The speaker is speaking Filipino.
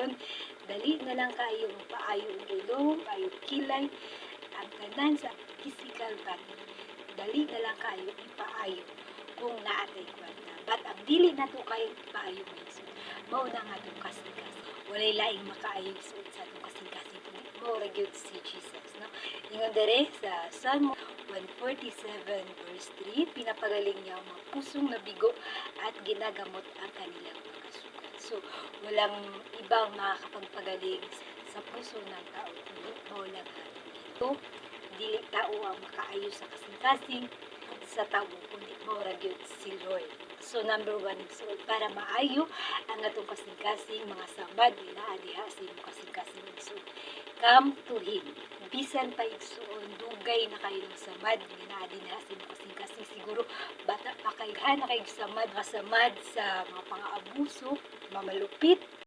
ingon, dali na lang kayo paayo ang ilong, paayo kilay, ang tanan sa physical body. Dali na lang kayo ipaayo kung naatay kwarta. But ang dili na to kayo ipaayo minsan. Mao na nga itong kasing-kasing. Walay laing makaayo sa itong kasing-kasing. Mao ra gyud si Jesus, no? Ingon dere sa Psalm 147 verse 3, pinapagaling niya ang mga pusong nabigo at ginagamot ang kanilang mga sugat. So, walang ibang makakapagpagaling sa puso ng tao kundi mao lang ating Ginoo. Dili tao ang makaayo sa kasing-kasing sa tao kundi mao ra gyud si Lord. So number 1, so para maayo ang atong kasing-kasing mga samad nila diha sa imong kasing-kasing. So come to Him. Bisan pa igsuon dugay na kayo ng samad nga diha sa imong kasing-kasing, siguro bata pa kay na kay samad sa mga pang-aabuso, mamalupit,